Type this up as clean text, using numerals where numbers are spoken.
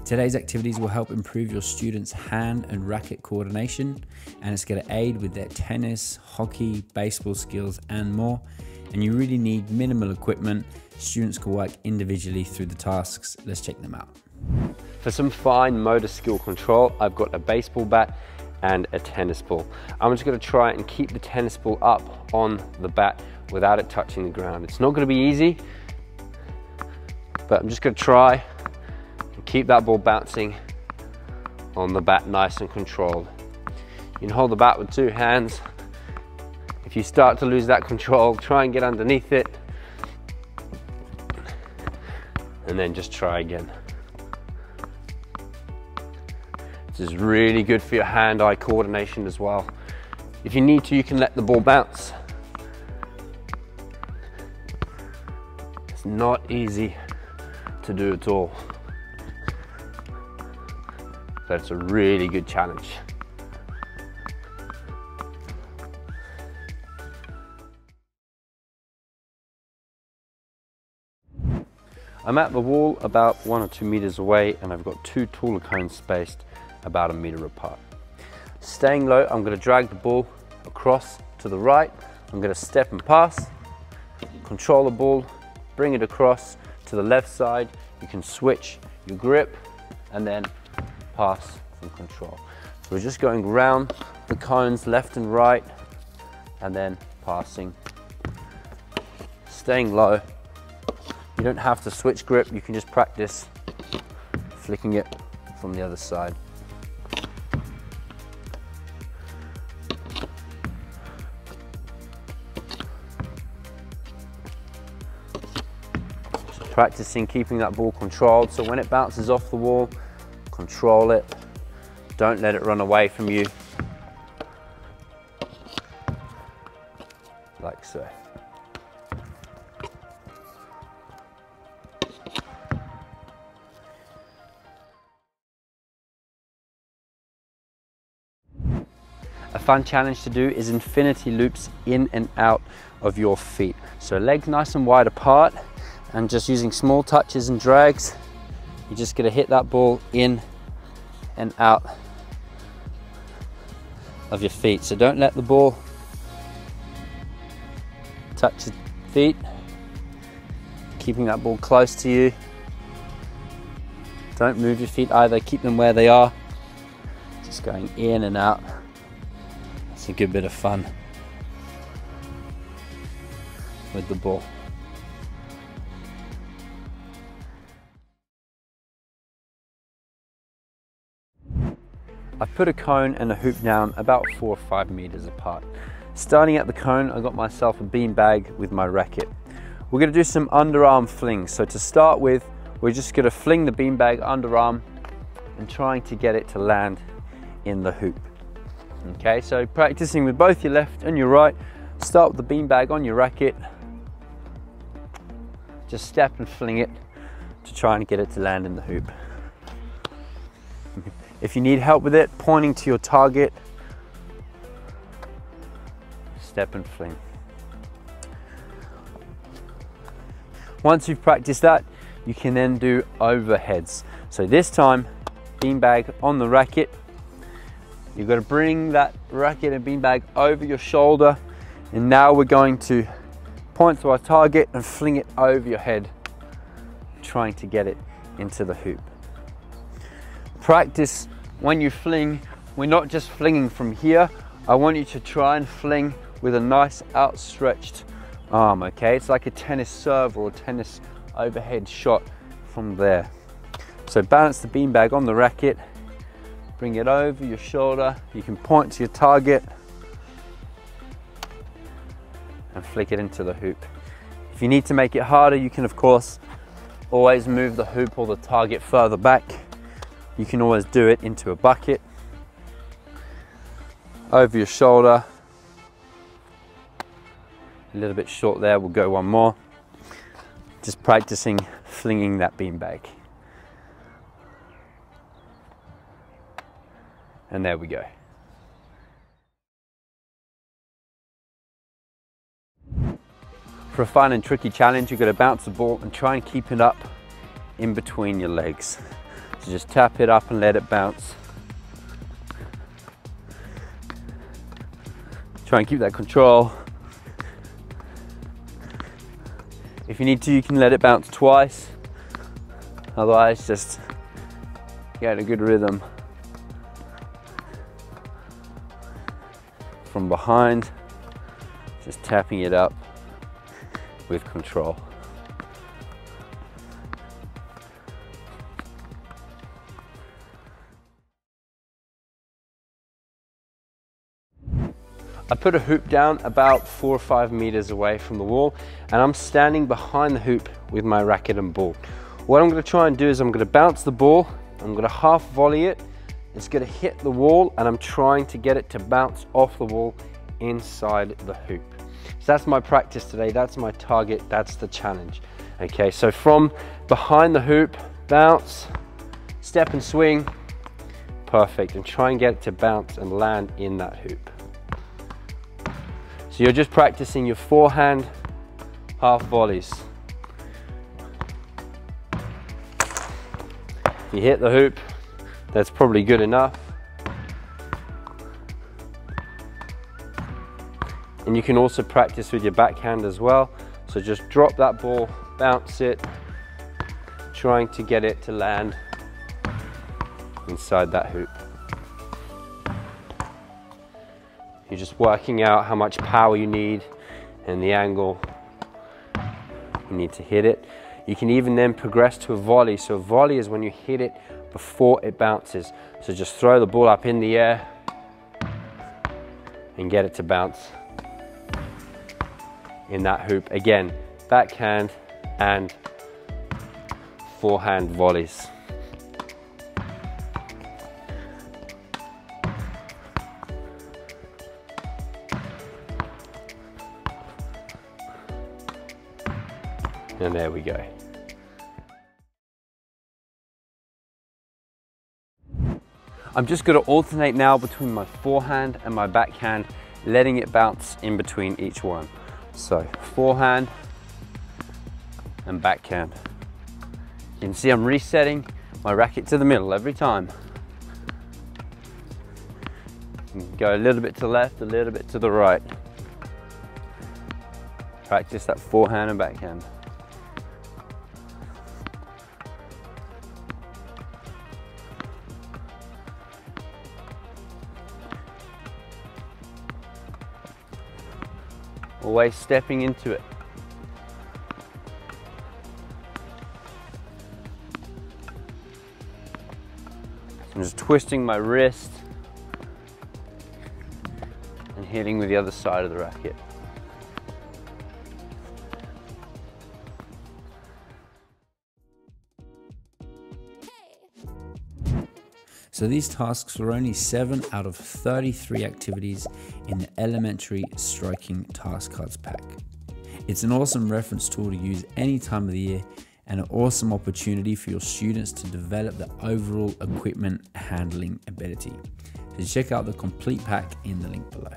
Today's activities will help improve your students' hand and racket coordination, and it's going to aid with their tennis, hockey, baseball skills and more. And you really need minimal equipment. Students can work individually through the tasks. Let's check them out. For some fine motor skill control, I've got a baseball bat and a tennis ball. I'm just going to try and keep the tennis ball up on the bat without it touching the ground. It's not going to be easy, but I'm just going to try and keep that ball bouncing on the bat nice and controlled. You can hold the bat with two hands. If you start to lose that control, try and get underneath it and then just try again. This is really good for your hand-eye coordination as well. If you need to, you can let the ball bounce. It's not easy to do at all. So it's a really good challenge. I'm at the wall about 1 or 2 meters away, and I've got two taller cones spaced about 1 meter apart. Staying low, I'm going to drag the ball across to the right. I'm going to step and pass, control the ball, bring it across to the left side. You can switch your grip and then pass and control. So we're just going round the cones left and right and then passing, staying low. You don't have to switch grip, you can just practice flicking it from the other side. Practicing keeping that ball controlled, so when it bounces off the wall, control it. Don't let it run away from you. Like so. A fun challenge to do is infinity loops in and out of your feet. So legs nice and wide apart, and just using small touches and drags, you're just going to hit that ball in and out of your feet. So don't let the ball touch your feet, keeping that ball close to you. Don't move your feet either, keep them where they are. Just going in and out. It's a good bit of fun with the ball. I've put a cone and a hoop down about 4 or 5 meters apart. Starting at the cone, I got myself a bean bag with my racket. We're going to do some underarm flings. So to start with, we're just going to fling the bean bag underarm and trying to get it to land in the hoop. Okay, so practicing with both your left and your right. Start with the bean bag on your racket. Just step and fling it to try and get it to land in the hoop. If you need help with it, pointing to your target, step and fling. Once you've practiced that, you can then do overheads. So this time, beanbag on the racket. You've got to bring that racket and beanbag over your shoulder, and now we're going to point to our target and fling it over your head, trying to get it into the hoop. Practice when you fling, we're not just flinging from here. I want you to try and fling with a nice outstretched arm, okay? It's like a tennis serve or a tennis overhead shot from there. So balance the beanbag on the racket, bring it over your shoulder. You can point to your target and flick it into the hoop. If you need to make it harder, you can of course always move the hoop or the target further back. You can always do it into a bucket, over your shoulder. A little bit short there, we'll go one more. Just practicing flinging that beanbag. And there we go. For a fun and tricky challenge, you've got to bounce the ball and try and keep it up in between your legs. So just tap it up and let it bounce. Try and keep that control. If you need to, you can let it bounce twice. Otherwise, just get a good rhythm. From behind, just tapping it up with control. I put a hoop down about 4 or 5 meters away from the wall, and I'm standing behind the hoop with my racket and ball. What I'm going to try and do is I'm going to bounce the ball, I'm going to half volley it, it's going to hit the wall, and I'm trying to get it to bounce off the wall inside the hoop. So that's my practice today, that's my target, that's the challenge. Okay, so from behind the hoop, bounce, step and swing, perfect, and try and get it to bounce and land in that hoop. So you're just practicing your forehand half volleys. If you hit the hoop, that's probably good enough. And you can also practice with your backhand as well. So just drop that ball, bounce it, trying to get it to land inside that hoop. You're just working out how much power you need and the angle you need to hit it. You can even then progress to a volley. So a volley is when you hit it before it bounces. So just throw the ball up in the air and get it to bounce in that hoop. Again, backhand and forehand volleys. And there we go. I'm just going to alternate now between my forehand and my backhand, letting it bounce in between each one. So forehand and backhand. You can see I'm resetting my racket to the middle every time. Go a little bit to the left, a little bit to the right. Practice that forehand and backhand. Always stepping into it. I'm just twisting my wrist and hitting with the other side of the racket. So these tasks were only 7 out of 33 activities in the elementary striking task cards pack. It's an awesome reference tool to use any time of the year and an awesome opportunity for your students to develop the overall equipment handling ability. So check out the complete pack in the link below.